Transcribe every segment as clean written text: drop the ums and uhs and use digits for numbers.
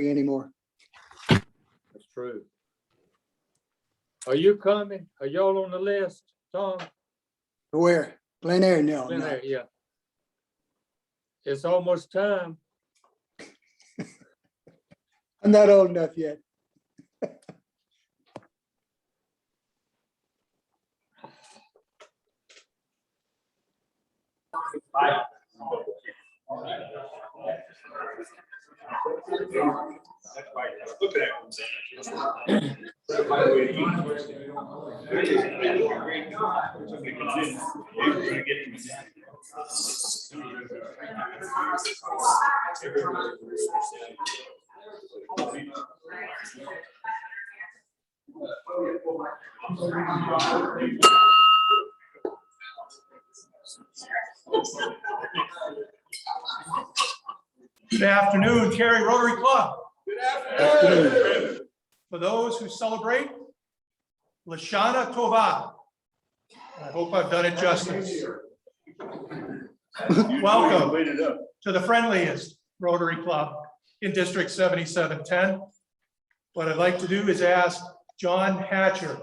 anymore. That's true. Are you coming? Are y'all on the list, Tom? Where? Glen Air? No, Been no. there, yeah. It's almost time. I'm not old enough yet. Good afternoon, Cary Rotary Club. Good afternoon. For those who celebrate, Lashana Tova. I hope I've done it justice. Welcome to the friendliest Rotary Club in District 7710. What I'd like to do is ask John Hatcher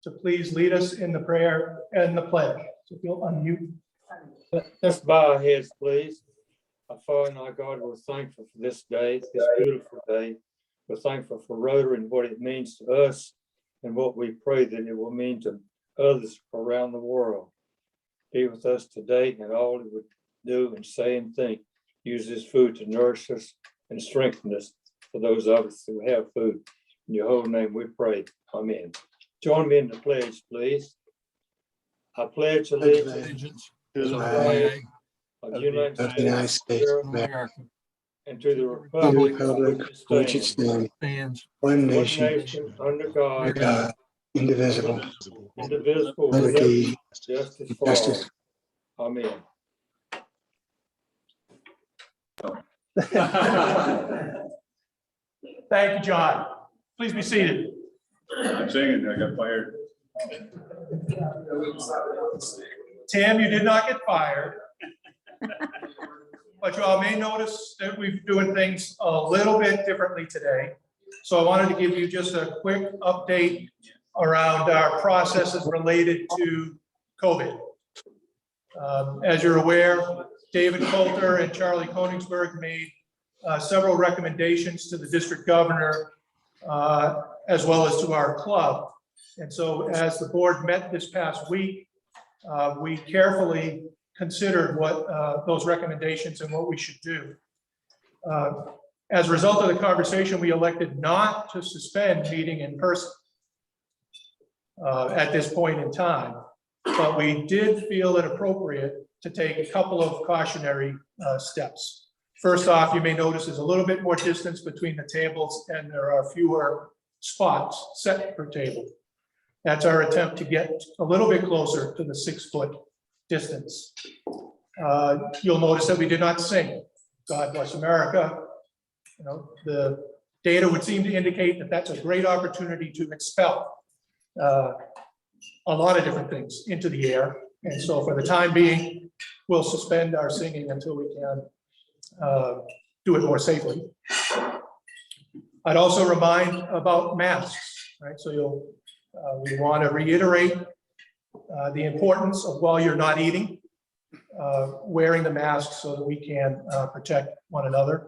to please lead us in the prayer and the pledge. So if you'll unmute. Let's bow our heads, please. Our Father and our God, we're thankful for this day, this beautiful day. We're thankful for Rotary and what it means to us and what we pray that it will mean to others around the world. Be with us today and all that we do and say and think. Use this food to nourish us and strengthen us for those of us who have food. In your holy name we pray. Amen. Join me in the pledge, please. I pledge allegiance To the flag of the United States of of America, and to the and the republic republic for which it stands, stands, one one nation, nation, under under God, God, indivisible, indivisible, with liberty, justice and for all. justice. Amen. Thank you, John. Please be seated. I'm singing, I got fired. Tim, you did not get fired. But you all may notice that we're doing things a little bit differently today. So I wanted to give you just a quick update around our processes related to COVID. As you're aware, David Coulter and Charlie Koenigsberg made several recommendations to the district governor as well as to our club. And so as the board met this past week, we carefully considered what those recommendations and what we should do. As a result of the conversation, we elected not to suspend meeting in person at this point in time, but we did feel it appropriate to take a couple of cautionary steps. First off, you may notice there's a little bit more distance between the tables and there are fewer spots set per table. That's our attempt to get a little bit closer to the 6-foot distance. You'll notice that we did not sing God Bless America. You know, the data would seem to indicate that that's a great opportunity to expel a lot of different things into the air. And so for the time being, we'll suspend our singing until we can do it more safely. I'd also remind about masks, right? So we want to reiterate the importance of, while you're not eating, wearing the mask so that we can protect one another.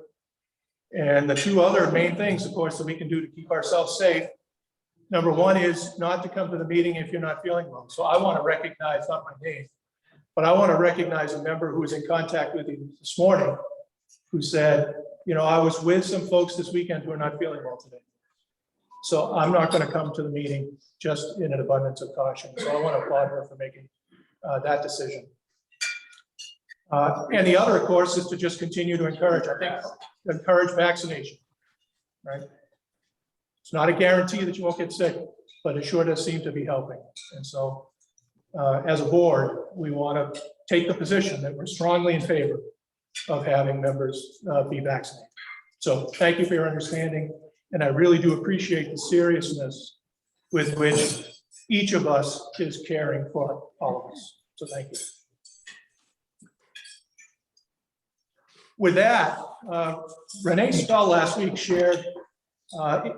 And the two other main things, of course, that we can do to keep ourselves safe. Number one is not to come to the meeting if you're not feeling well. So I want to recognize, not my name, but I want to recognize a member who was in contact with you this morning who said, you know, I was with some folks this weekend who are not feeling well today. So I'm not going to come to the meeting, just in an abundance of caution. So I want to applaud her for making that decision. And the other, of course, is to just continue to encourage vaccination, right? It's not a guarantee that you won't get sick, but it sure does seem to be helping. And so as a board, we want to take the position that we're strongly in favor of having members be vaccinated. So thank you for your understanding. And I really do appreciate the seriousness with which each of us is caring for all of us. So thank you. With that, Renee Stull last week shared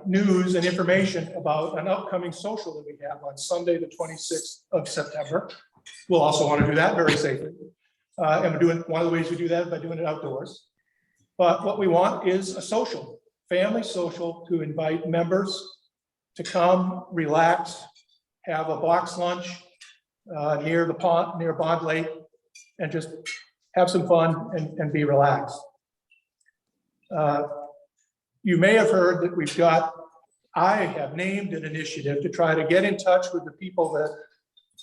news and information about an upcoming social that we have on Sunday, the 26th of September. We'll also want to do that very safely. And we're doing, one of the ways we do that is by doing it outdoors. But what we want is a social, family social, to invite members to come, relax, have a box lunch near the pond, near Bond Lake, and just have some fun and be relaxed. You may have heard that I have named an initiative to try to get in touch with the people that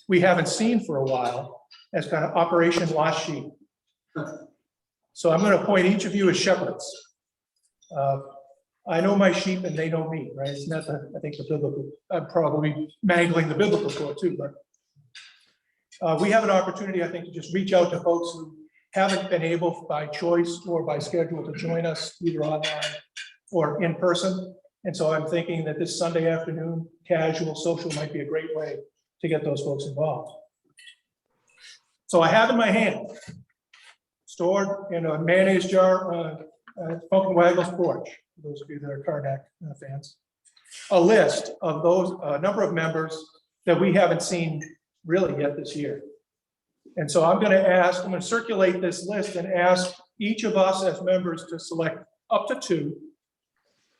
we haven't seen for a while as kind of Operation Lost Sheep. So I'm going to appoint each of you as shepherds. I know my sheep and they know me, right? Isn't that I think the biblical, I'm probably mangling the biblical quote too, but we have an opportunity, I think, to just reach out to folks who haven't been able by choice or by schedule to join us either online or in person. And so I'm thinking that this Sunday afternoon, casual social might be a great way to get those folks involved. So I have in my hand, stored in a mayonnaise jar on Funkin' Waggle's porch, for those of you that are Karnak fans, a list of those, number of members that we haven't seen really yet this year. And so I'm going to circulate this list and ask each of us as members to select up to 2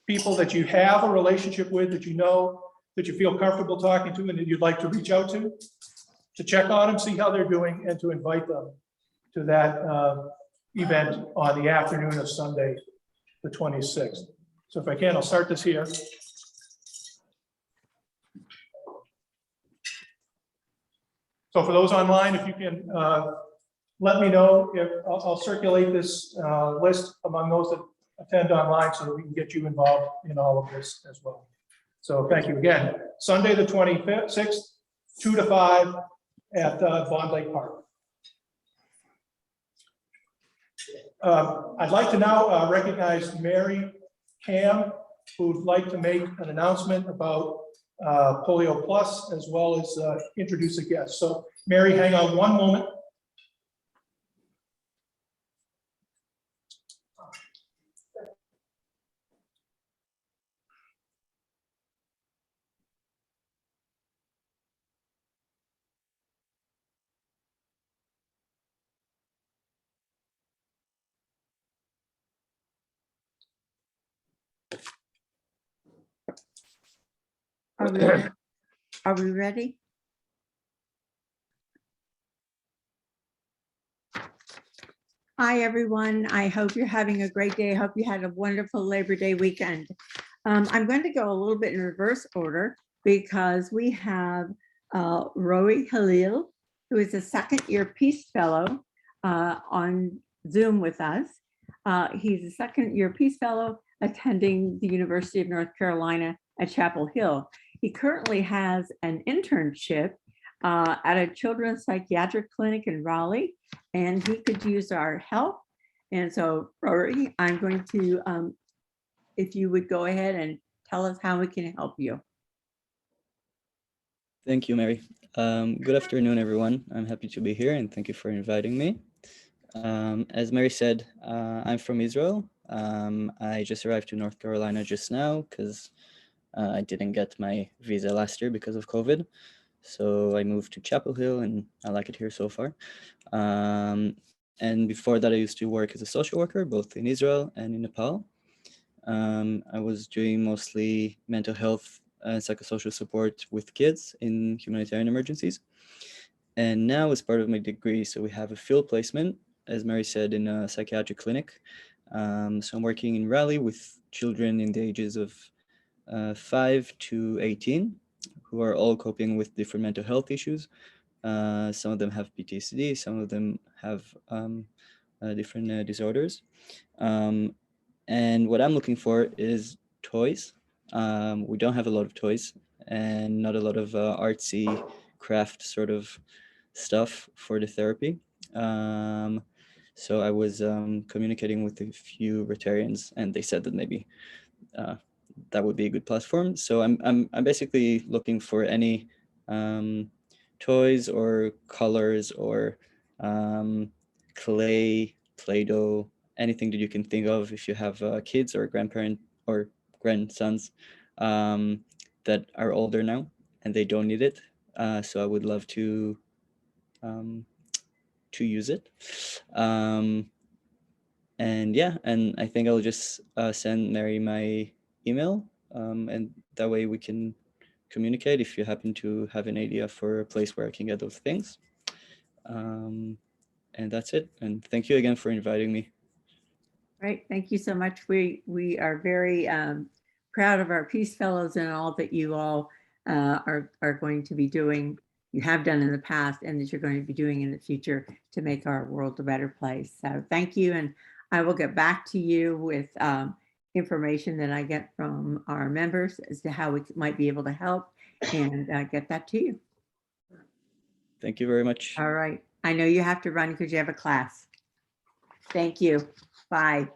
people that you have a relationship with, that you know, that you feel comfortable talking to, and that you'd like to reach out to check on them, see how they're doing, and to invite them to that event on the afternoon of Sunday, the 26th. So if I can, I'll start this here. So for those online, if you can let me know, if I'll circulate this list among those that attend online so that we can get you involved in all of this as well. So thank you again. Sunday, the 26th, 2 to 5 at Bond Lake Park. I'd like to now recognize Mary Cam, who'd like to make an announcement about Polio Plus, as well as introduce a guest. So Mary, hang on one moment. Are we ready? Hi, everyone. I hope you're having a great day. I hope you had a wonderful Labor Day weekend. I'm going to go a little bit in reverse order because we have Rory Halil, who is a second-year Peace Fellow on Zoom with us. He's a second-year Peace Fellow attending the University of North Carolina at Chapel Hill. He currently has an internship at a children's psychiatric clinic in Raleigh, and he could use our help. And so, Rory, I'm going to, if you would go ahead and tell us how we can help you. Thank you, Mary. Good afternoon, everyone. I'm happy to be here and thank you for inviting me. As Mary said, I'm from Israel. I just arrived to North Carolina just now because I didn't get my visa last year because of COVID. So I moved to Chapel Hill and I like it here so far. And before that, I used to work as a social worker, both in Israel and in Nepal. I was doing mostly mental health and psychosocial support with kids in humanitarian emergencies. And now as part of my degree, so we have a field placement, as Mary said, in a psychiatric clinic. So I'm working in Raleigh with children in the ages of 5 to 18, who are all coping with different mental health issues. Some of them have PTSD, some of them have different disorders. And what I'm looking for is toys. We don't have a lot of toys and not a lot of artsy craft sort of stuff for the therapy. So I was communicating with a few Rotarians and they said that maybe that would be a good platform. So I'm basically looking for any toys or colors or clay, Play-Doh, anything that you can think of, if you have kids or grandparent or grandsons that are older now and they don't need it. So I would love to use it. And yeah, and I think I'll just send Mary my email, and that way we can communicate if you happen to have an idea for a place where I can get those things. And that's it. And thank you again for inviting me. Right, thank you so much. We are very proud of our Peace Fellows and all that you all are going to be doing, you have done in the past, and that you're going to be doing in the future to make our world a better place. So thank you, and I will get back to you with information that I get from our members as to how we might be able to help, and get that to you. Thank you very much. All right, I know you have to run because you have a class. Thank you. Bye.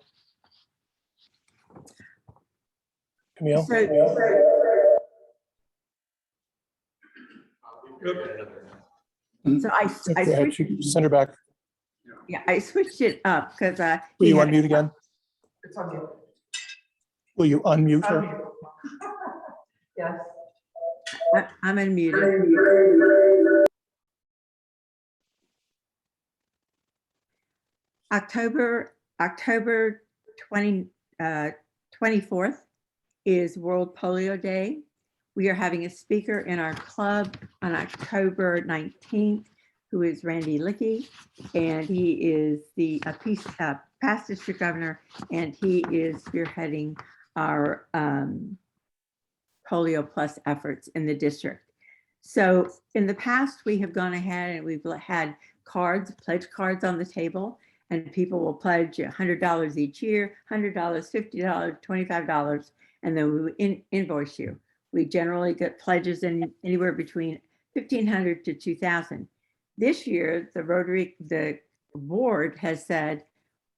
Camille? So I Go ahead, switched, send her back. yeah, I switched it up because Will you unmute again? Will you unmute her? Yes. I'm unmuted. October 24th is World Polio Day. We are having a speaker in our club on October 19th, who is Randy Lickey, and he is the past district governor, and he is spearheading our Polio Plus efforts in the district. So in the past, we have gone ahead and we've had cards, pledge cards on the table, and people will pledge $100 each year, $100, $50, $25, and then we invoice you. We generally get pledges in anywhere between $1,500 to $2,000. This year, the board has said,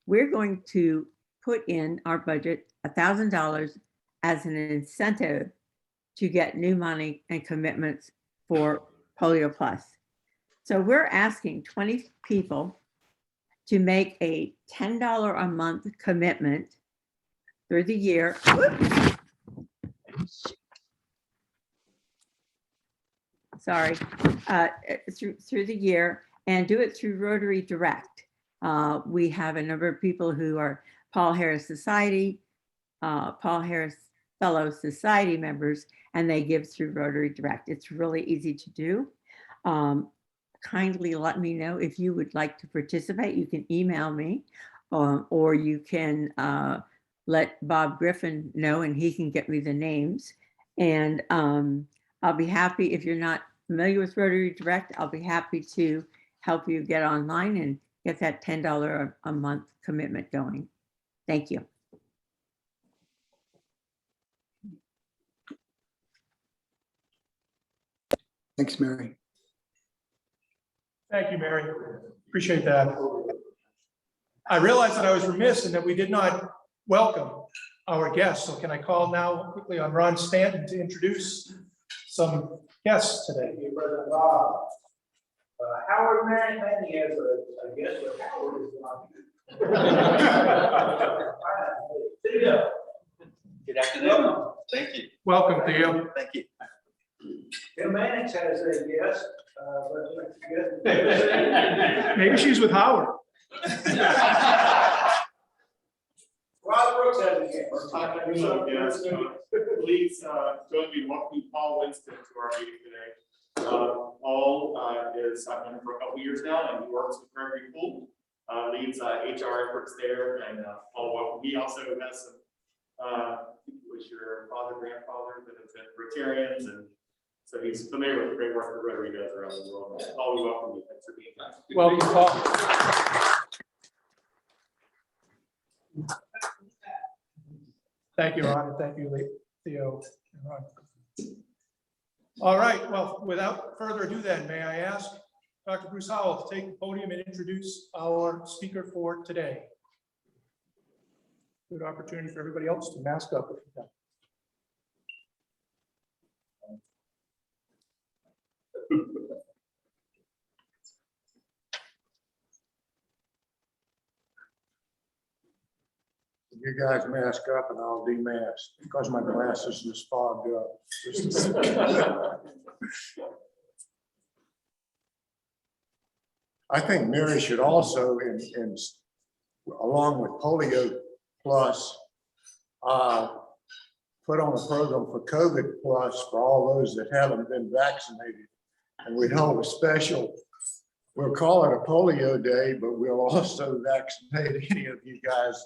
we're going to put in our budget $1,000 as an incentive to get new money and commitments for Polio Plus. So we're asking 20 people to make a $10 a month commitment through the year. Sorry, through the year, and do it through Rotary Direct. We have a number of people who are Paul Harris Society, Paul Harris Fellow Society members, and they give through Rotary Direct. It's really easy to do. Kindly let me know if you would like to participate. You can email me, or you can let Bob Griffin know and he can get me the names. And I'll be happy, if you're not familiar with Rotary Direct, I'll be happy to help you get online and get that $10 a month commitment going. Thank you. Thanks, Mary. Thank you, Mary. Appreciate that. I realized that I was remiss and that we did not welcome our guests. So can I call now quickly on Ron Stanton to introduce some guests today? Howard Manning has a guest, but Howard is not here. Good afternoon. Thank you. Welcome, Theo. Thank you. Tim Mannix has a guest, but Maybe she's with Howard. Rob Brooks has a guest. Please join me in welcoming Paul Winston to our meeting today. Paul is I've known him for a couple years now, and he works with Cary Pool, leads HR efforts there. And Paul, welcome. He also has some. Was your father, grandfather that have been Rotarians, and so he's familiar with the great work that Rotary does around the world. Paul, we welcome you. Thanks for being here. Welcome, Paul. Thank you, Ron, and thank you, Theo and Ron. All right, well, without further ado then, may I ask Dr. Bruce Howell to take the podium and introduce our speaker for today. Good opportunity for everybody else to mask up if you can. You guys mask up and I'll demask because my glasses just fogged up. I think Mary should also, along with Polio Plus, put on a program for COVID Plus for all those that haven't been vaccinated. And we'd hold a special, we'll call it a polio day, but we'll also vaccinate any of you guys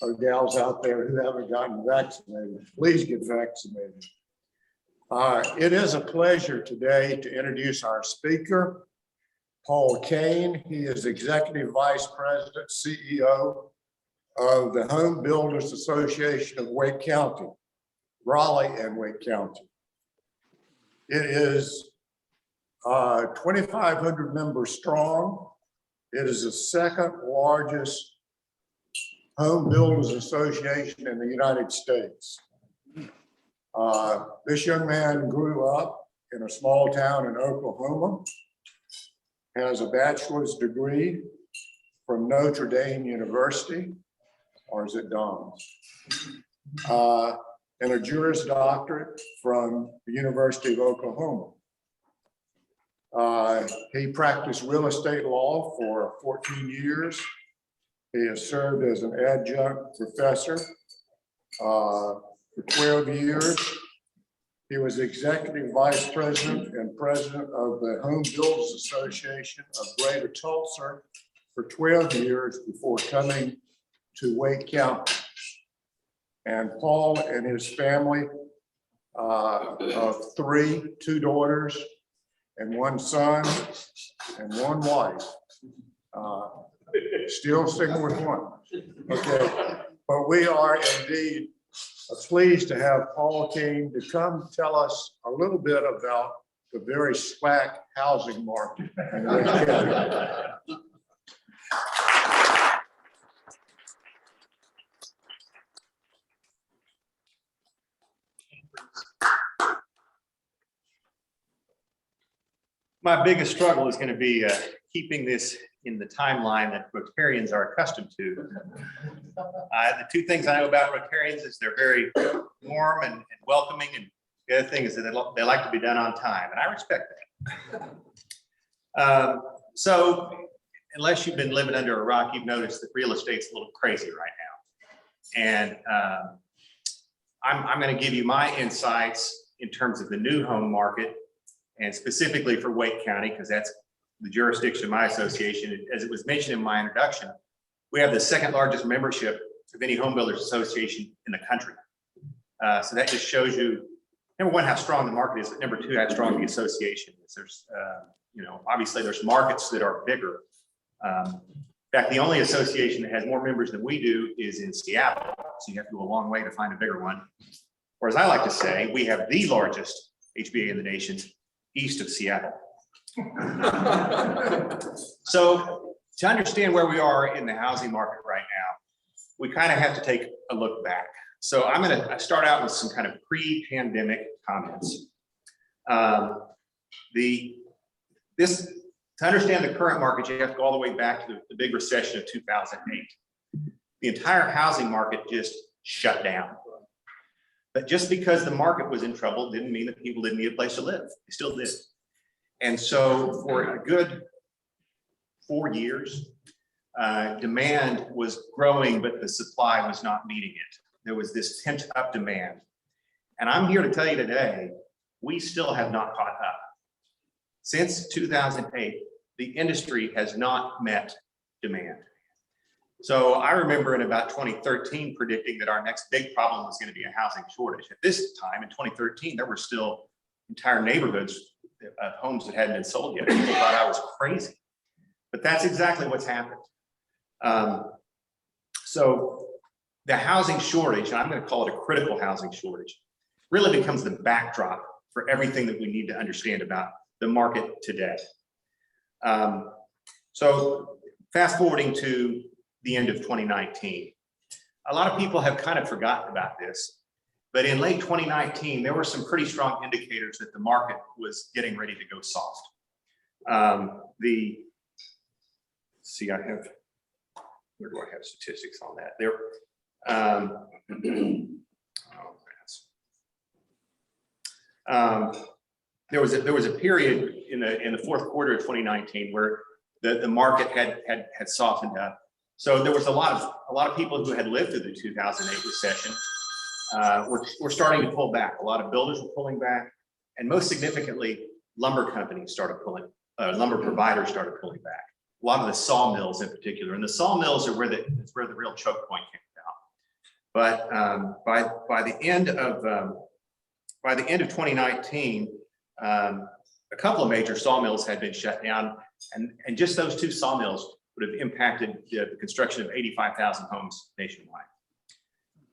or gals out there who haven't gotten vaccinated. Please get vaccinated. It is a pleasure today to introduce our speaker, Paul Kane. He is Executive Vice President, CEO of the Home Builders Association of Wake County, Raleigh and Wake County. It is 2,500 members strong. It is the second largest home builders association in the United States. This young man grew up in a small town in Oklahoma, has a bachelor's degree from Notre Dame University, or is it Don's? And a Juris Doctorate from the University of Oklahoma. He practiced real estate law for 14 years. He has served as an adjunct professor for 12 years. He was executive vice president and president of the Home Builders Association of Greater Tulsa for 12 years before coming to Wake County. And Paul and his family of two daughters and one son and one wife. Still sticking with one. Okay, but we are indeed pleased to have Paul Kane to come tell us a little bit about the very slack housing market in Wake County. My biggest struggle is going to be keeping this in the timeline that Rotarians are accustomed to. The two things I know about Rotarians is they're very warm and welcoming, and the other thing is that they like to be done on time, and I respect that. So unless you've been living under a rock, you've noticed that real estate's a little crazy right now. And I'm going to give you my insights in terms of the new home market, and specifically for Wake County, because that's the jurisdiction of my association. As it was mentioned in my introduction, we have the second largest membership of any home builders association in the country. So that just shows you, number one, how strong the market is, but number two, how strong the association is. There's, obviously there's markets that are bigger. In fact, the only association that has more members than we do is in Seattle. So you have to go a long way to find a bigger one. Or as I like to say, we have the largest HBA in the nation east of Seattle. So to understand where we are in the housing market right now, we kind of have to take a look back. So I'm going to start out with some kind of pre-pandemic comments. To understand the current market, you have to go all the way back to the big recession of 2008. The entire housing market just shut down. But just because the market was in trouble didn't mean that people didn't need a place to live. They still did. And so for a good 4 years, demand was growing, but the supply was not meeting it. There was this pent up demand. And I'm here to tell you today, we still have not caught up. Since 2008, the industry has not met demand. So I remember in about 2013 predicting that our next big problem was going to be a housing shortage. At this time in 2013, there were still entire neighborhoods of homes that hadn't been sold yet. People thought I was crazy, but that's exactly what's happened. So the housing shortage, and I'm going to call it a critical housing shortage, really becomes the backdrop for everything that we need to understand about the market today. So fast forwarding to the end of 2019, a lot of people have kind of forgotten about this, but in late 2019, there were some pretty strong indicators that the market was getting ready to go soft. Where do I have statistics on that? There was a period in the fourth quarter of 2019 where the market had softened up. So there was a lot of people who had lived through the 2008 recession were starting to pull back. A lot of builders were pulling back, and most significantly, lumber companies started pulling. Lumber providers started pulling back. A lot of the sawmills in particular, and the sawmills are where the real choke point came about. But by the end of 2019, a couple of major sawmills had been shut down, and just those two sawmills would have impacted the construction of 85,000 homes nationwide.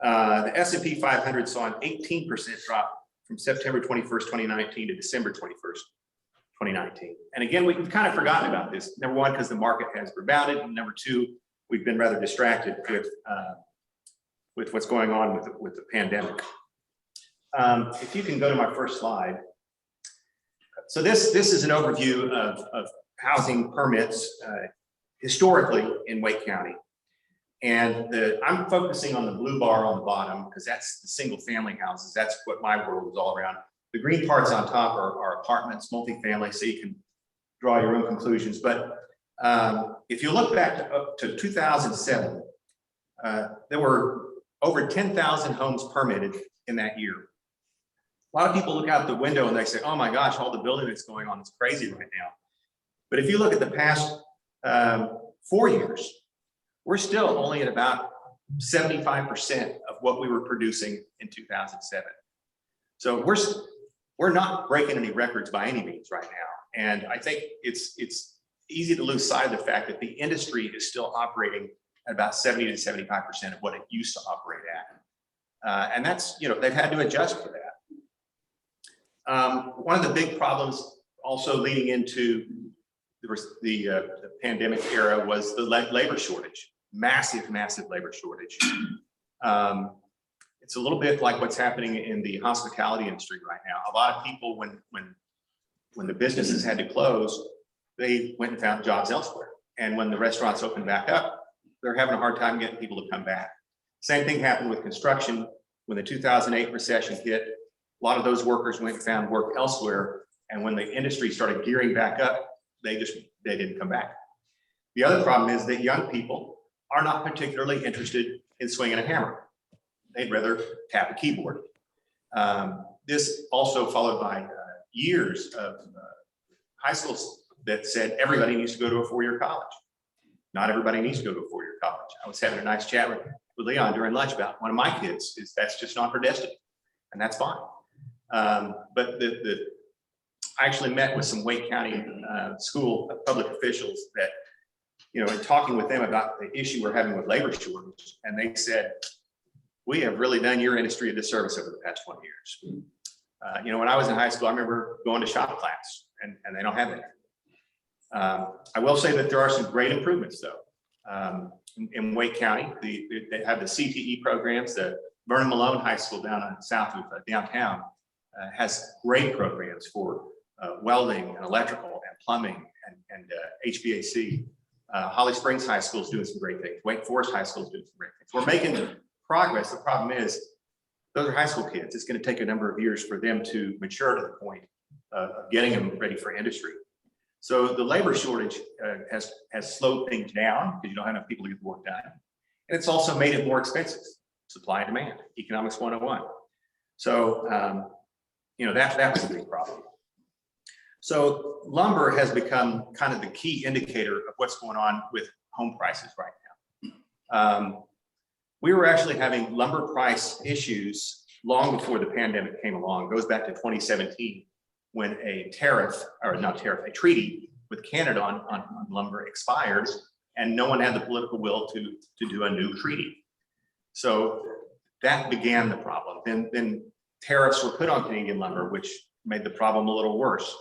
The S&P 500 saw an 18% drop from September 21st, 2019 to December 21st, 2019. And again, we've kind of forgotten about this. Number one, because the market has rebounded, and number two, we've been rather distracted with what's going on with the pandemic. If you can go to my first slide. So this is an overview of housing permits historically in Wake County. And I'm focusing on the blue bar on the bottom because that's the single family houses. That's what my world was all around. The green parts on top are apartments, multifamily, so you can draw your own conclusions. But if you look back up to 2007, there were over 10,000 homes permitted in that year. A lot of people look out the window and they say, oh my gosh, all the building that's going on is crazy right now. But if you look at the past 4 years, we're still only at about 75% of what we were producing in 2007. So we're not breaking any records by any means right now. And I think it's easy to lose sight of the fact that the industry is still operating at about 70 to 75% of what it used to operate at. And that's, they've had to adjust for that. One of the big problems also leading into the pandemic era was the labor shortage, massive labor shortage. It's a little bit like what's happening in the hospitality industry right now. A lot of people, when the businesses had to close, they went and found jobs elsewhere. And when the restaurants opened back up, they're having a hard time getting people to come back. Same thing happened with construction. When the 2008 recession hit, a lot of those workers went and found work elsewhere. And when the industry started gearing back up, they didn't come back. The other problem is that young people are not particularly interested in swinging a hammer. They'd rather tap a keyboard. This also followed by years of high schools that said everybody needs to go to a four-year college. Not everybody needs to go to a four-year college. I was having a nice chat with Leon during lunch about one of my kids that's just not her destiny, and that's fine. But I actually met with some Wake County school public officials that, in talking with them about the issue we're having with labor shortage, and they said, we have really done your industry a disservice over the past 20 years. When I was in high school, I remember going to shop class, and they don't have that. I will say that there are some great improvements, though. In Wake County, they have the CTE programs. The Vernon Malone High School down south of downtown has great programs for welding and electrical and plumbing and HVAC. Holly Springs High School is doing some great things. Wake Forest High School is doing some great things. We're making progress. The problem is those are high school kids. It's going to take a number of years for them to mature to the point of getting them ready for industry. So the labor shortage has slowed things down because you don't have enough people to get the work done. And it's also made it more expensive. Supply and demand, economics 101. So, that was a big problem. So lumber has become kind of the key indicator of what's going on with home prices right now. We were actually having lumber price issues long before the pandemic came along. It goes back to 2017 when a treaty with Canada on lumber expired, and no one had the political will to do a new treaty. So that began the problem. Then tariffs were put on Canadian lumber, which made the problem a little worse.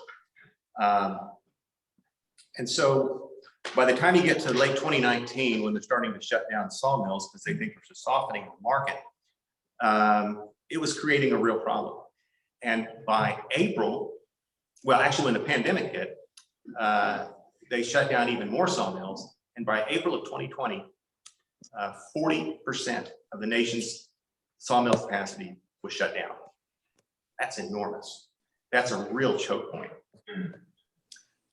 And so by the time you get to late 2019, when they're starting to shut down sawmills because they think there's a softening of the market, it was creating a real problem. And by April, well, actually when the pandemic hit, they shut down even more sawmills. And by April of 2020, 40% of the nation's sawmill capacity was shut down. That's enormous. That's a real choke point.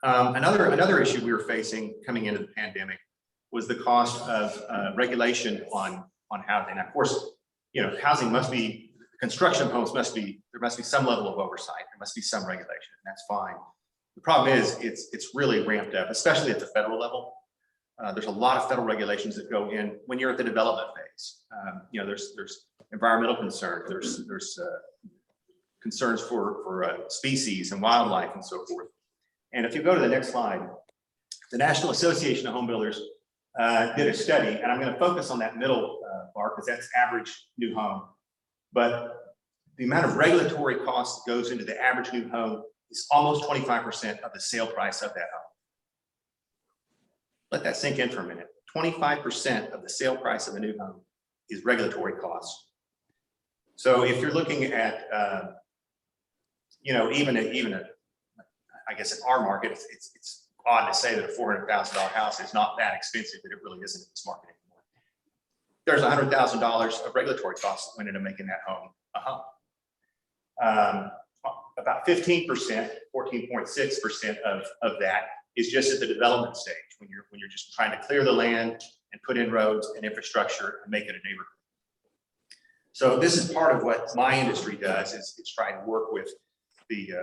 Another issue we were facing coming into the pandemic was the cost of regulation on housing. Now, of course, you know, housing must be, construction of homes must be, there must be some level of oversight. There must be some regulation, and that's fine. The problem is it's really ramped up, especially at the federal level. There's a lot of federal regulations that go in when you're at the development phase. You know, there's environmental concerns, there's concerns for species and wildlife and so forth. And if you go to the next slide, the National Association of Home Builders did a study, and I'm going to focus on that middle bar because that's average new home. But the amount of regulatory cost that goes into the average new home is almost 25% of the sale price of that home. Let that sink in for a minute. 25% of the sale price of a new home is regulatory costs. So if you're looking at, you know, even I guess in our market, it's odd to say that a $400,000 house is not that expensive, but it really isn't in this market anymore. There's $100,000 of regulatory costs that went into making that home a home. About 15%, 14.6% of that is just at the development stage when you're just trying to clear the land and put in roads and infrastructure and make it a neighborhood. So this is part of what my industry does, is it's trying to work with the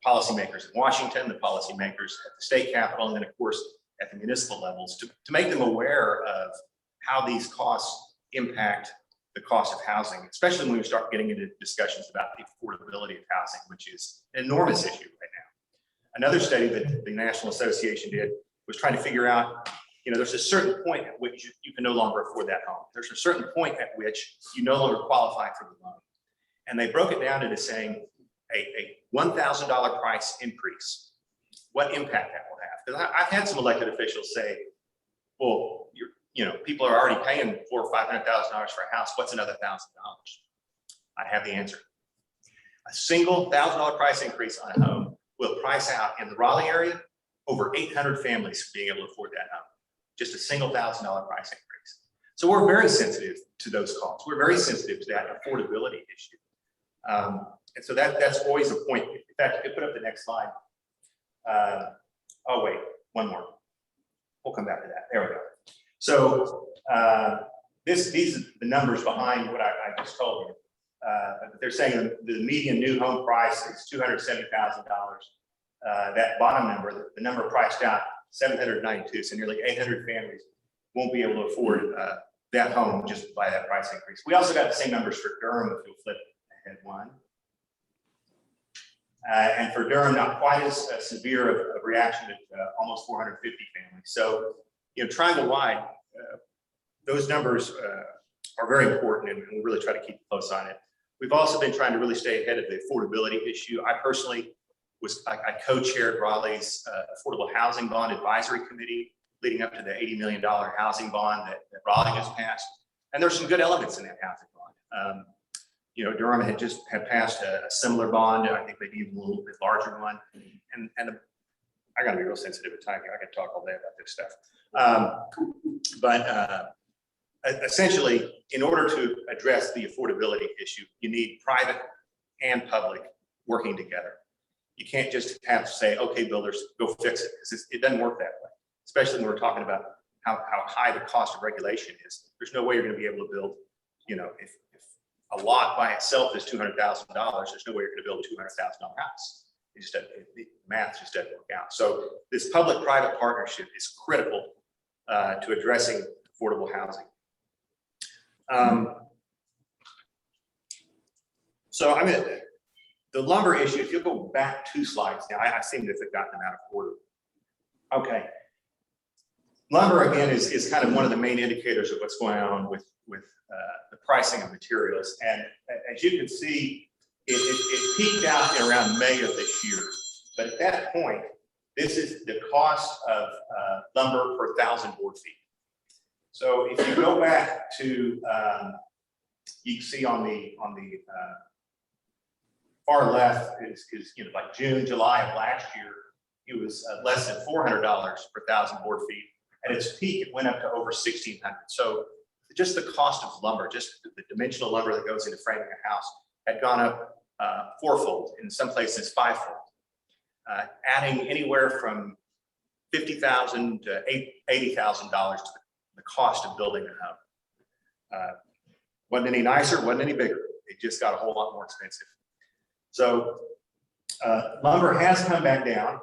policymakers in Washington, the policymakers at the state capitol, and then of course at the municipal levels to make them aware of how these costs impact the cost of housing, especially when we start getting into discussions about the affordability of housing, which is an enormous issue right now. Another study that the National Association did was trying to figure out, you know, there's a certain point at which you can no longer afford that home. There's a certain point at which you no longer qualify for the loan. And they broke it down into saying a $1,000 price increase, what impact that will have. Because I've had some elected officials say, well, you know, people are already paying $400,000 or $500,000 for a house. What's another $1,000? I have the answer. A single $1,000 price increase on a home will price out in the Raleigh area over 800 families being able to afford that home. Just a single $1,000 price increase. So we're very sensitive to those costs. We're very sensitive to that affordability issue. And so that's always a point. In fact, you could put up the next slide. Oh, wait, one more. We'll come back to that. There we go. So these are the numbers behind what I just told you. They're saying the median new home price is $270,000. That bottom number, the number priced out, 792. So nearly 800 families won't be able to afford that home just by that price increase. We also got the same numbers for Durham if you'll flip ahead one. And for Durham, not quite as severe of a reaction at almost 450 families. So, you know, triangle-wide, those numbers are very important, and we really try to keep close on it. We've also been trying to really stay ahead of the affordability issue. I personally I co-chaired Raleigh's Affordable Housing Bond Advisory Committee leading up to the $80 million housing bond that Raleigh just passed. And there's some good elements in that housing bond. You know, Durham had passed a similar bond, and I think maybe even a little bit larger one. And I got to be real sensitive at time here. I can talk all day about this stuff. But essentially, in order to address the affordability issue, you need private and public working together. You can't just have to say, okay, builders, go fix it, because it doesn't work that way, especially when we're talking about how high the cost of regulation is. There's no way you're going to be able to build, you know, if a lot by itself is $200,000, there's no way you're going to build a $200,000 house. It just doesn't, the math just doesn't work out. So this public-private partnership is critical to addressing affordable housing. So I'm going to, the lumber issue, if you go back 2 slides now, I seem to have gotten them out of order. Okay. Lumber, again, is kind of one of the main indicators of what's going on with the pricing of materials. And as you can see, it peaked out in around May of this year. But at that point, this is the cost of lumber per 1,000 board feet. So if you go back to, you can see on the far left is you know, like June, July of last year, it was less than $400 per 1,000 board feet. At its peak, it went up to over 1,600. So just the cost of lumber, just the dimensional lumber that goes into framing a house had gone up fourfold, in some places fivefold, adding anywhere from $50,000 to $80,000 to the cost of building a home. Wasn't any nicer, wasn't any bigger. It just got a whole lot more expensive. So lumber has come back down.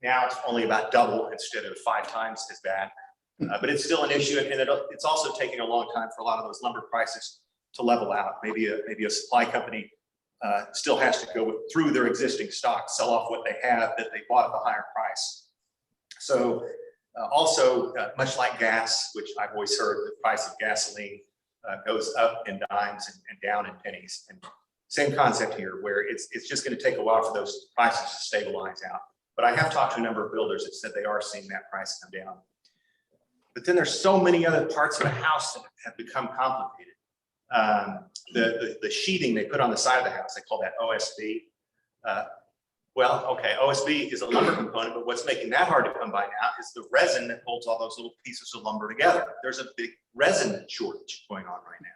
Now it's only about double instead of 5 times as bad, but it's still an issue, and it's also taking a long time for a lot of those lumber prices to level out. Maybe a supply company still has to go through their existing stock, sell off what they have that they bought at the higher price. So also, much like gas, which I've always heard, the price of gasoline goes up in dimes and down in pennies. And same concept here, where it's just going to take a while for those prices to stabilize out. But I have talked to a number of builders that said they are seeing that price come down. But then there's so many other parts of the house that have become complicated. The sheathing they put on the side of the house, they call that OSB. Well, okay, OSB is a lumber component, but what's making that hard to come by now is the resin that holds all those little pieces of lumber together. There's a big resin shortage going on right now.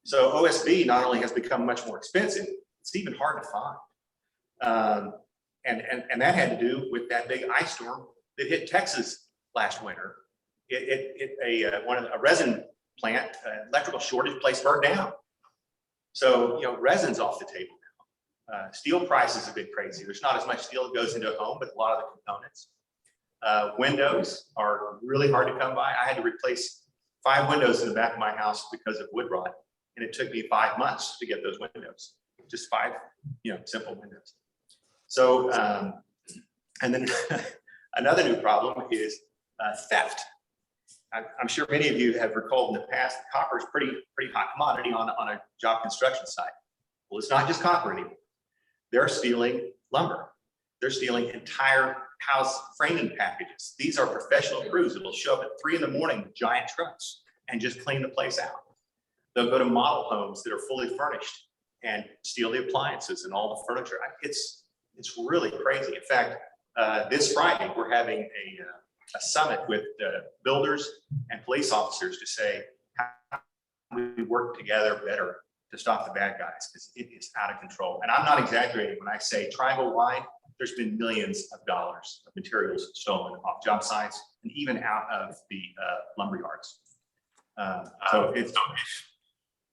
So OSB not only has become much more expensive, it's even hard to find. And that had to do with that big ice storm that hit Texas last winter. A resin plant, electrical shortage place burned down. So, resin's off the table now. Steel prices have been crazy. There's not as much steel that goes into a home, but a lot of the components. Windows are really hard to come by. I had to replace 5 windows in the back of my house because of wood rot, and it took me 5 months to get those windows. Just 5, simple windows. So, and then another new problem is theft. I'm sure many of you have recalled in the past that copper is pretty hot commodity on a job construction site. Well, it's not just copper anymore. They're stealing lumber. They're stealing entire house framing packages. These are professional crews that will show up at 3 in the morning with giant trucks and just clean the place out. They'll go to model homes that are fully furnished and steal the appliances and all the furniture. It's really crazy. In fact, this Friday, we're having a summit with builders and police officers to say how we work together better to stop the bad guys, because it is out of control. And I'm not exaggerating when I say triangle-wide, there's been millions of dollars of materials stolen off job sites and even out of the lumber yards. So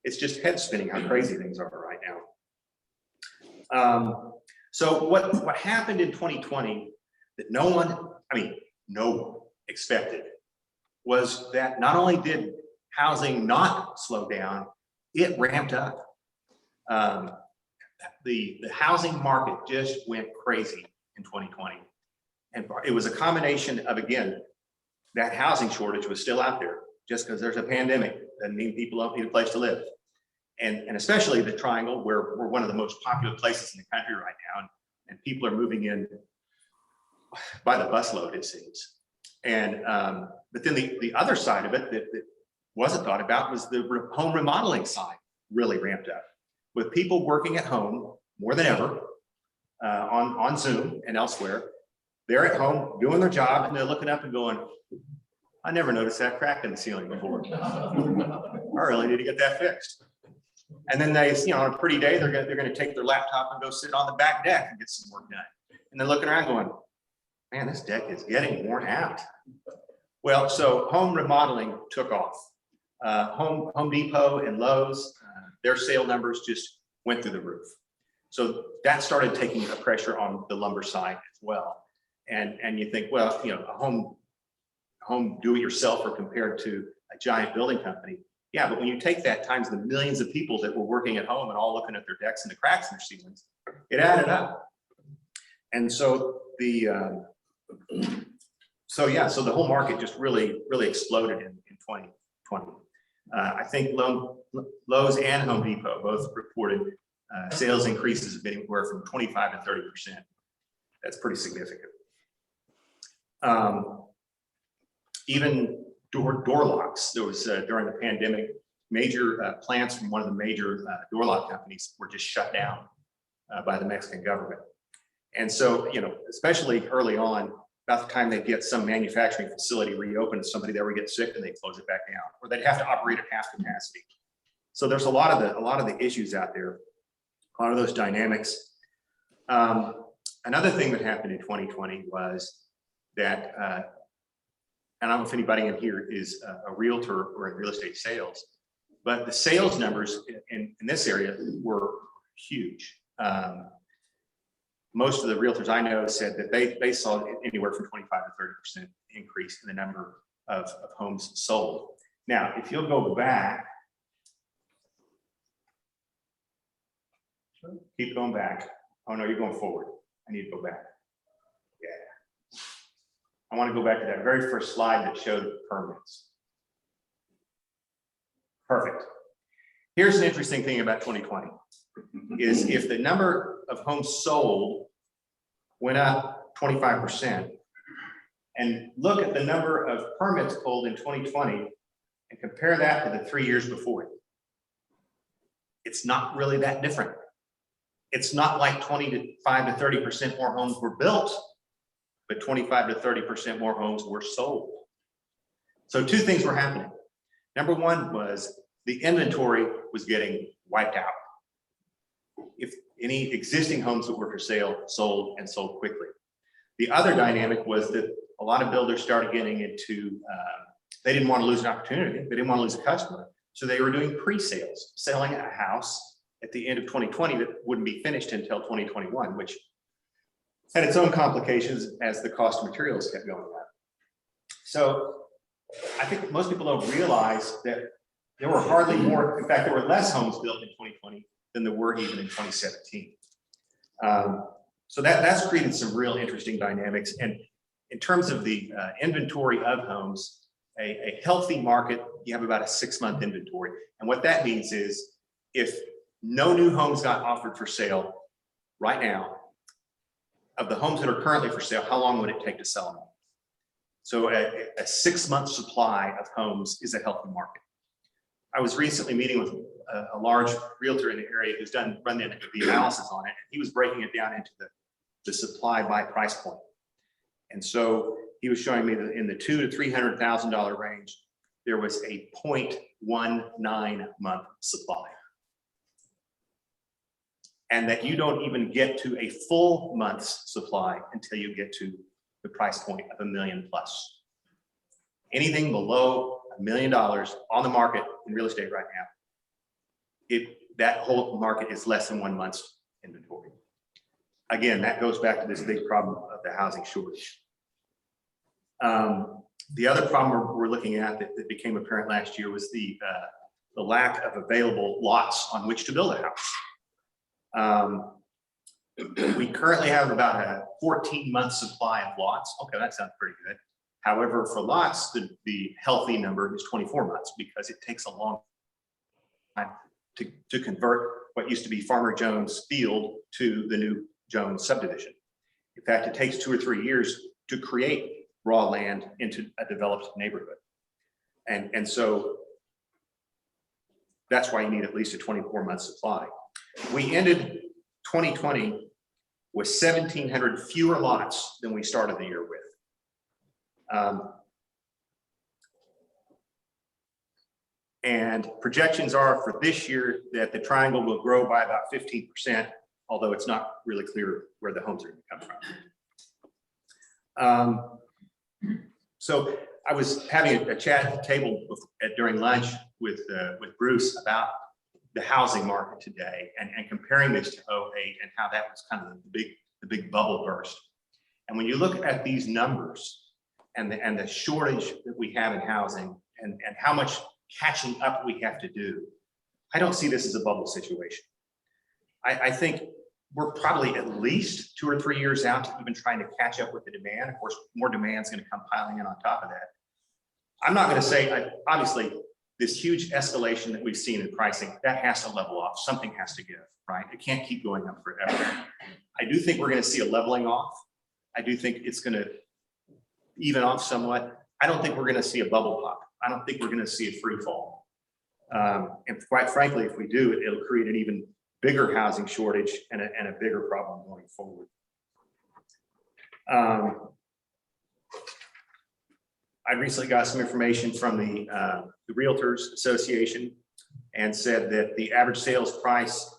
it's just head spinning how crazy things are right now. So what happened in 2020 that no one expected was that not only did housing not slow down, it ramped up. The housing market just went crazy in 2020. And it was a combination of, again, that housing shortage was still out there. Just because there's a pandemic doesn't mean people don't need a place to live. And especially the Triangle, where we're one of the most popular places in the country right now, and people are moving in by the busload, it seems. And but then the other side of it that wasn't thought about was the home remodeling side really ramped up, with people working at home more than ever on Zoom and elsewhere. They're at home doing their job, and they're looking up and going, "I never noticed that crack in the ceiling before. I really need to get that fixed." And then they, on a pretty day, they're going to take their laptop and go sit on the back deck and get some work done. And they're looking around going, "Man, this deck is getting worn out." Well, so home remodeling took off. Home Depot and Lowe's, their sale numbers just went through the roof. So that started taking a pressure on the lumber side as well. And you think, well, a home do-it-yourselfer compared to a giant building company. Yeah, but when you take that times the millions of people that were working at home and all looking at their decks and the cracks in their ceilings, it added up. And so the whole market just really exploded in 2020. I think Lowe's and Home Depot both reported sales increases of anywhere from 25 to 30%. That's pretty significant. Even door locks. There was during the pandemic, major plants from one of the major door lock companies were just shut down by the Mexican government. And so, especially early on, about the time they get some manufacturing facility reopened, somebody there would get sick and they close it back down, or they'd have to operate at half capacity. So there's a lot of the issues out there, a lot of those dynamics. Another thing that happened in 2020 was that, and I don't know if anybody in here is a realtor or in real estate sales, but the sales numbers in this area were huge. Most of the realtors I know said that they saw anywhere from 25 to 30% increase in the number of homes sold. Now, if you'll go back, keep going back. Oh no, you're going forward. I need to go back. Yeah. I want to go back to that very first slide that showed the permits. Perfect. Here's an interesting thing about 2020 is if the number of homes sold went up 25% and look at the number of permits pulled in 2020 and compare that to the 3 years before it, it's not really that different. It's not like 25 to 30% more homes were built, but 25 to 30% more homes were sold. So two things were happening. Number one was the inventory was getting wiped out. If any existing homes that were for sale sold and sold quickly. The other dynamic was that a lot of builders started getting into, they didn't want to lose an opportunity. They didn't want to lose a customer. So they were doing pre-sales, selling a house at the end of 2020 that wouldn't be finished until 2021, which had its own complications as the cost of materials kept going up. So I think most people don't realize that there were hardly more, in fact, there were less homes built in 2020 than there were even in 2017. So that's created some real interesting dynamics. And in terms of the inventory of homes, a healthy market, you have about a 6-month inventory. And what that means is if no new homes got offered for sale right now, of the homes that are currently for sale, how long would it take to sell them? So a 6-month supply of homes is a healthy market. I was recently meeting with a large realtor in the area who's run the analysis on it. He was breaking it down into the supply by price point. And so he was showing me that in the $200,000 to $300,000 range, there was a 0.19 month supply. And that you don't even get to a full month's supply until you get to the price point of $1 million plus. Anything below $1 million on the market in real estate right now, that whole market is less than 1 month's inventory. Again, that goes back to this big problem of the housing shortage. The other problem we're looking at that became apparent last year was the lack of available lots on which to build a house. We currently have about a 14-month supply of lots. Okay, that sounds pretty good. However, for lots, the healthy number is 24 months because it takes a long time to convert what used to be Farmer Jones Field to the new Jones subdivision. In fact, it takes 2 or 3 years to create raw land into a developed neighborhood. And so that's why you need at least a 24-month supply. We ended 2020 with 1,700 fewer lots than we started the year with. And projections are for this year that the triangle will grow by about 15%, although it's not really clear where the homes are going to come from. So I was having a chat at the table during lunch with Bruce about the housing market today and comparing this to 2008 and how that was kind of the big bubble burst. And when you look at these numbers and the shortage that we have in housing and how much catching up we have to do, I don't see this as a bubble situation. I think we're probably at least 2 or 3 years out to even trying to catch up with the demand. Of course, more demand is going to come piling in on top of that. I'm not going to say, obviously, this huge escalation that we've seen in pricing, that has to level off. Something has to give, right? It can't keep going up forever. I do think we're going to see a leveling off. I do think it's going to even off somewhat. I don't think we're going to see a bubble pop. I don't think we're going to see a free fall. And quite frankly, if we do, it'll create an even bigger housing shortage and a bigger problem going forward. I recently got some information from the Realtors Association and said that the average sales price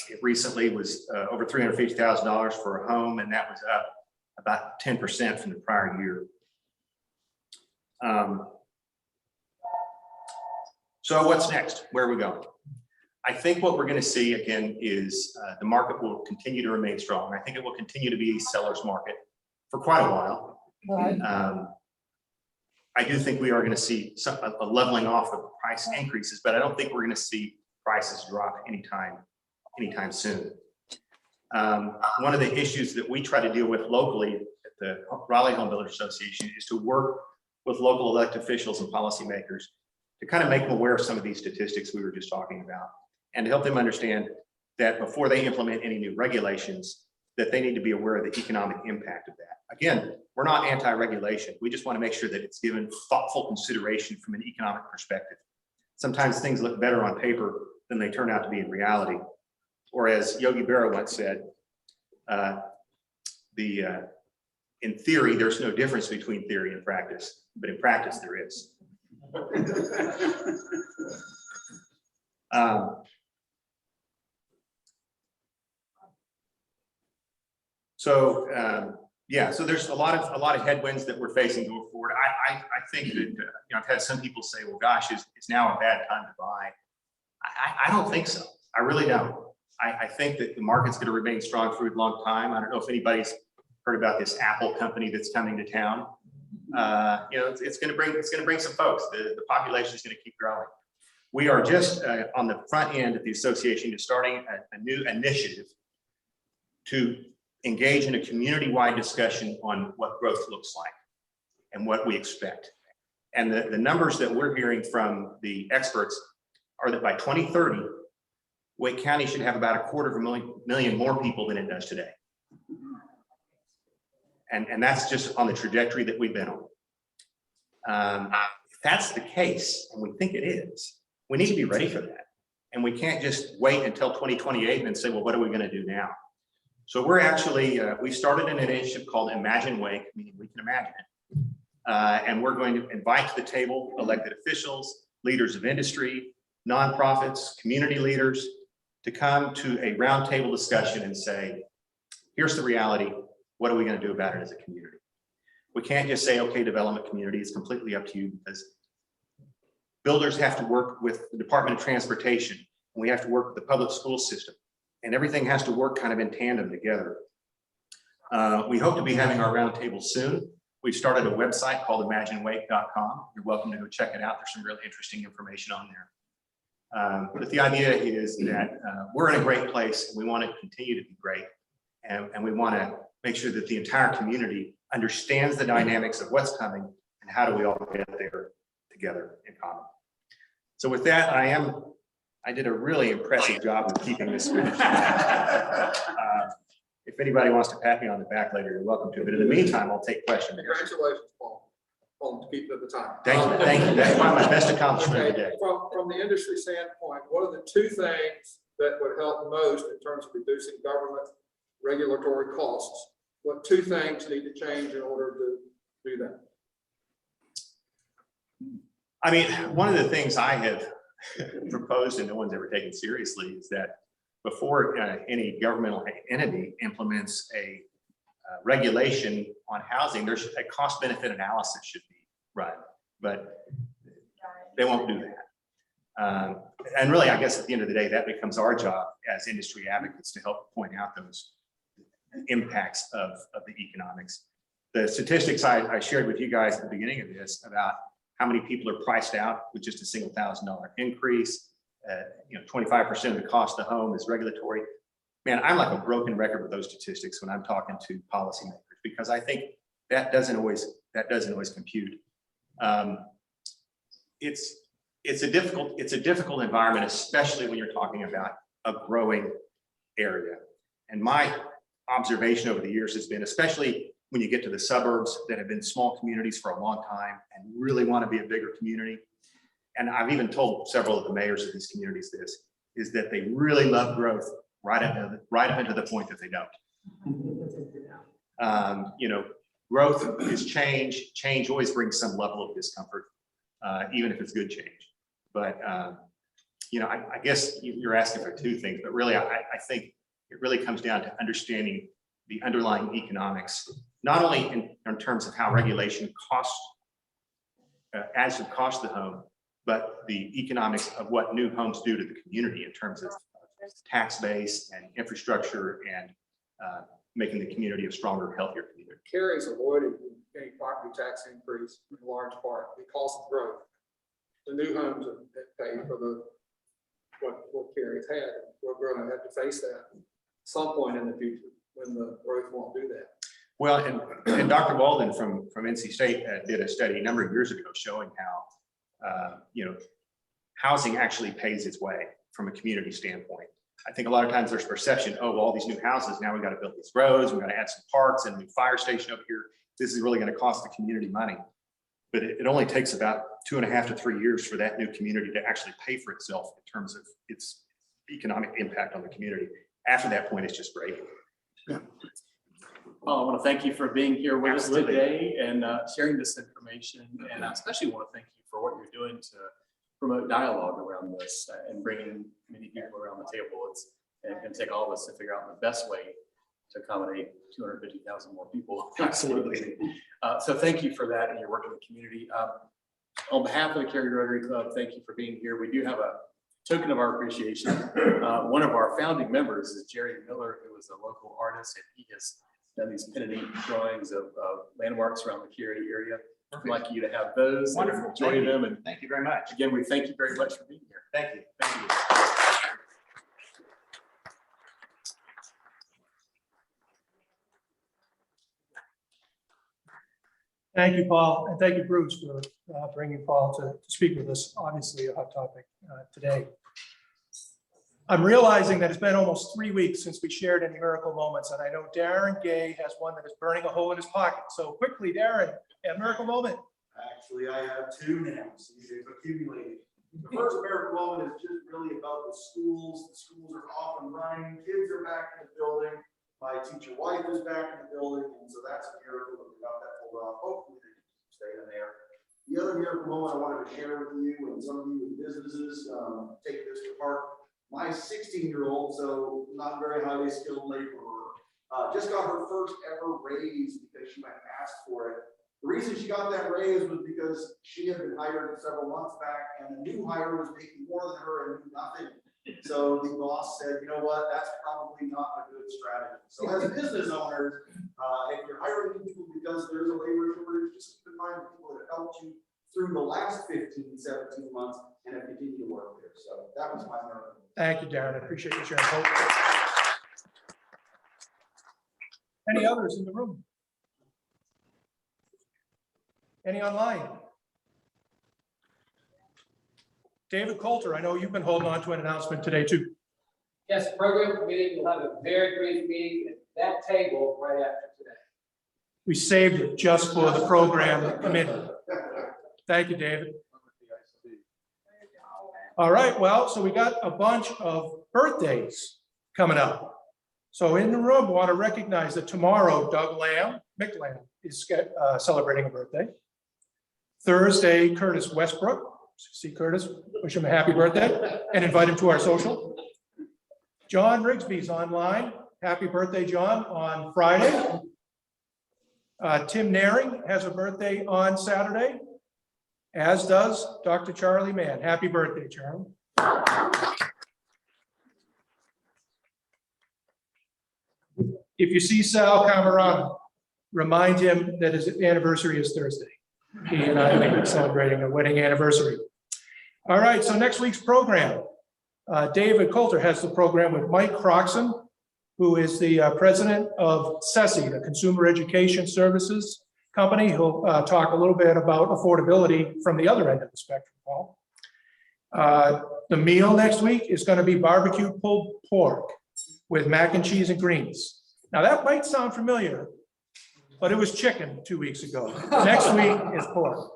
it recently was over $350,000 for a home, and that was up about 10% from the prior year. So what's next? Where are we going? I think what we're going to see again is the market will continue to remain strong. I think it will continue to be a seller's market for quite a while. I do think we are going to see a leveling off of price increases, but I don't think we're going to see prices drop anytime soon. One of the issues that we try to deal with locally at the Raleigh Home Builders Association is to work with local elected officials and policymakers to kind of make them aware of some of these statistics we were just talking about, and to help them understand that before they implement any new regulations, that they need to be aware of the economic impact of that. Again, we're not anti-regulation. We just want to make sure that it's given thoughtful consideration from an economic perspective. Sometimes things look better on paper than they turn out to be in reality. Or as Yogi Berra once said, in theory, there's no difference between theory and practice, but in practice there is. Yeah, so there's a lot of headwinds that we're facing going forward. I think that I've had some people say, well, gosh, it's now a bad time to buy. I don't think so. I really don't. I think that the market's going to remain strong for a long time. I don't know if anybody's heard about this Apple company that's coming to town. It's going to bring some folks. The population is going to keep growing. We are just on the front end of the association is starting a new initiative to engage in a community-wide discussion on what growth looks like and what we expect. And the numbers that we're hearing from the experts are that by 2030, Wake County should have about 250,000 more people than it does today. And that's just on the trajectory that we've been on. If that's the case, and we think it is, we need to be ready for that. And we can't just wait until 2028 and say, well, what are we going to do now? So we're actually, we started an initiative called Imagine Wake, meaning we can imagine it. And we're going to invite to the table elected officials, leaders of industry, nonprofits, community leaders, to come to a roundtable discussion and say, here's the reality. What are we going to do about it as a community? We can't just say, okay, development community, it's completely up to you, because builders have to work with the Department of Transportation, and we have to work with the public school system, and everything has to work kind of in tandem together. We hope to be having our roundtable soon. We've started a website called imaginewake.com. You're welcome to go check it out. There's some really interesting information on there. But the idea is that we're in a great place, and we want to continue to be great. And we want to make sure that the entire community understands the dynamics of what's coming and how do we all get there together in common. So with that, I did a really impressive job of keeping this finished. If anybody wants to pat me on the back later, you're welcome to. But in the meantime, I'll take questions. Congratulations, Paul, on keeping up the time. Thank you. Thank you. That's one of my best accomplishments of the day. From the industry standpoint, what are the two things that would help most in terms of reducing government regulatory costs? What two things need to change in order to do that? I mean, one of the things I have proposed and no one's ever taken seriously is that before any governmental entity implements a regulation on housing, there's a cost benefit analysis should be run, but they won't do that. And really, I guess at the end of the day, that becomes our job as industry advocates to help point out those impacts of the economics. The statistics I shared with you guys at the beginning of this about how many people are priced out with just a single $1,000 increase. 25% of the cost of the home is regulatory. Man, I'm like a broken record with those statistics when I'm talking to policymakers, because I think that doesn't always compute. It's a difficult environment, especially when you're talking about a growing area. And my observation over the years has been, especially when you get to the suburbs that have been small communities for a long time and really want to be a bigger community. And I've even told several of the mayors of these communities this, is that they really love growth right up into the point that they don't. growth is change. Change always brings some level of discomfort, even if it's good change. But, you know, I guess you're asking for two things, but really, I think it really comes down to understanding the underlying economics, not only in terms of how regulation costs, adds to the cost of the home, but the economics of what new homes do to the community in terms of tax base and infrastructure and making the community a stronger, healthier community. Cary's avoided any property tax increase in large part because of growth. The new homes that pay for what Cary's had. We're going to have to face that at some point in the future when the growth won't do that. Well, and Dr. Walden from NC State did a study a number of years ago showing how, you know, housing actually pays its way from a community standpoint. I think a lot of times there's perception, oh, all these new houses, now we got to build these roads, we got to add some parks and a new fire station over here. This is really going to cost the community money. But it only takes about 2.5 to 3 years for that new community to actually pay for itself in terms of its economic impact on the community. After that point, it's just great. Well, I want to thank you for being here with us today and sharing this information. And I especially want to thank you for what you're doing to promote dialogue around this and bringing many people around the table. It's going to take all of us to figure out the best way to accommodate 250,000 more people. Absolutely. So thank you for that and your work in the community. On behalf of the Cary Rotary Club, thank you for being here. We do have a token of our appreciation. One of our founding members is Jerry Miller, who is a local artist, and he has done these pen and ink drawings of landmarks around the Cary area. I'd like you to have those. Wonderful. And enjoy them. And thank you very much. Again, we thank you very much for being here. Thank you. Thank you. Thank you, Paul, and thank you, Bruce, for bringing Paul to speak with us. Obviously, a hot topic today. I'm realizing that it's been almost 3 weeks since we shared any miracle moments, and I know Darren Gay has one that is burning a hole in his pocket. So quickly, Darren, a miracle moment. Actually, I have two now, so they've accumulated. The first miracle moment is just really about the schools. The schools are off and running. Kids are back in the building. My teacher wife is back in the building, and so that's a miracle that we got that pulled off. Hopefully they can stay in there. The other miracle moment I wanted to share with you, and some of you in businesses take this to heart. My 16-year-old, so not very highly skilled laborer, just got her first ever raise because she went and asked for it. The reason she got that raise was because she had been hired several months back, and the new hire was making more than her and knew nothing. So the boss said, you know what, that's probably not a good strategy. So as business owners, if you're hiring people because there's a labor shortage, just keep in mind the people that helped you through the last 15, 17 months and have continued to work there. So that was my miracle. Thank you, Darren. I appreciate you sharing. Any others in the room? Any online? David Coulter, I know you've been holding on to an announcement today too. Yes, program committee will have a very brief meeting at that table right after today. We saved it just for the program committee. Thank you, David. All right, well, so we got a bunch of birthdays coming up. So in the room, I want to recognize that tomorrow, Doug Mick Lamb is celebrating a birthday. Thursday, Curtis Westbrook. See Curtis, wish him a happy birthday and invite him to our social. John Rigsby's online. Happy birthday, John, on Friday. Tim Naring has a birthday on Saturday, as does Dr. Charlie Mann. Happy birthday, Charlie. If you see Sal Camarano, remind him that his anniversary is Thursday. He and I may be celebrating a wedding anniversary. All right, so next week's program, David Coulter has the program with Mike Croxon, who is the president of CESI, the Consumer Education Services Company. He'll talk a little bit about affordability from the other end of the spectrum, Paul. The meal next week is going to be barbecue pulled pork with mac and cheese and greens. Now that might sound familiar, but it was chicken 2 weeks ago. Next week is pork.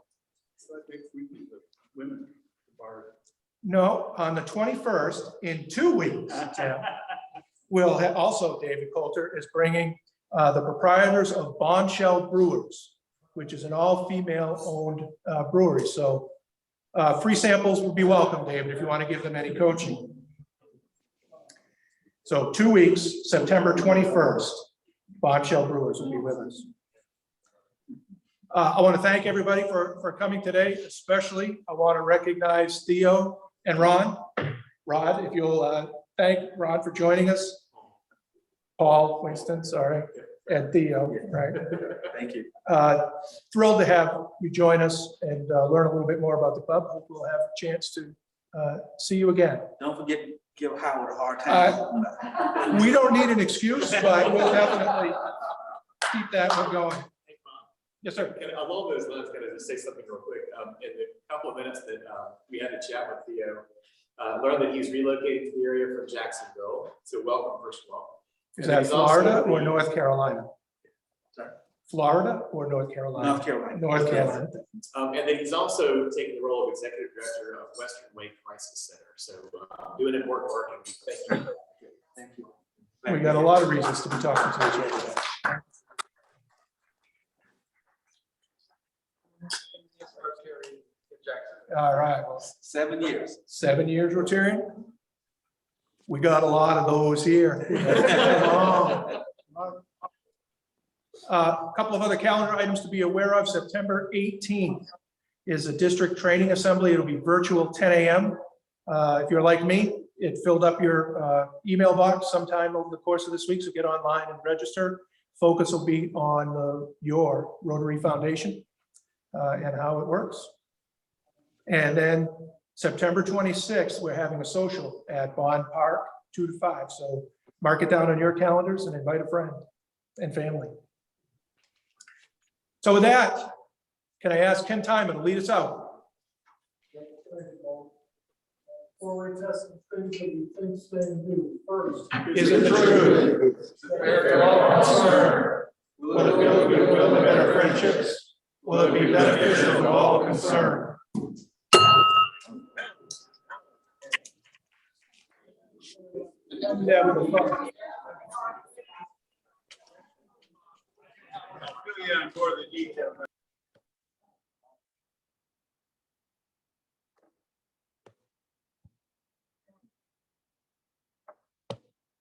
No, on the 21st, in 2 weeks, Tim, we'll have also David Coulter is bringing the proprietors of Bombshell Brewers, which is an all-female owned brewery. So free samples would be welcome, David, if you want to give them any coaching. So 2 weeks, September 21st, Bombshell Brewers will be with us. I want to thank everybody for coming today, especially I want to recognize Theo and Ron. Rod, if you'll thank Rod for joining us. Paul Winston, sorry, and Theo, right? Thank you. Thrilled to have you join us and learn a little bit more about the pub. Hope we'll have a chance to see you again. Don't forget to give Howard a hard time. We don't need an excuse, but we'll definitely keep that one going. Yes, sir. Along those lines, can I just say something real quick? In the couple of minutes that we had to chat with Theo, learned that he's relocated to the area from Jacksonville. So welcome, first of all. Is And that he's also- Florida or North Carolina? Sorry? Florida or North Carolina? North Carolina. North Carolina. And then he's also taking the role of executive director of Western Wake Crisis Center. So doing important work. And thank you. Thank you. We got a lot of reasons to be talking to each other today. All right, well, 7 years. 7 years Rotarian. We got a lot of those here. A couple of other calendar items to be aware of. September 18th is a district training assembly. It'll be virtual 10 a.m. If you're like me, it filled up your email box sometime over the course of this week, so get online and register. Focus will be on your Rotary Foundation and how it works. And then September 26th, we're having a social at Bond Park, 2 to 5. So mark it down on your calendars and invite a friend and family. So with that, can I ask Ken Timon to lead us out? Before we test the things that we think they do first. Is it the truth? Fair to all concerned. Will it build goodwill and better friendships? Will it be beneficial to all concerned? Yeah, with the fun. For the detail.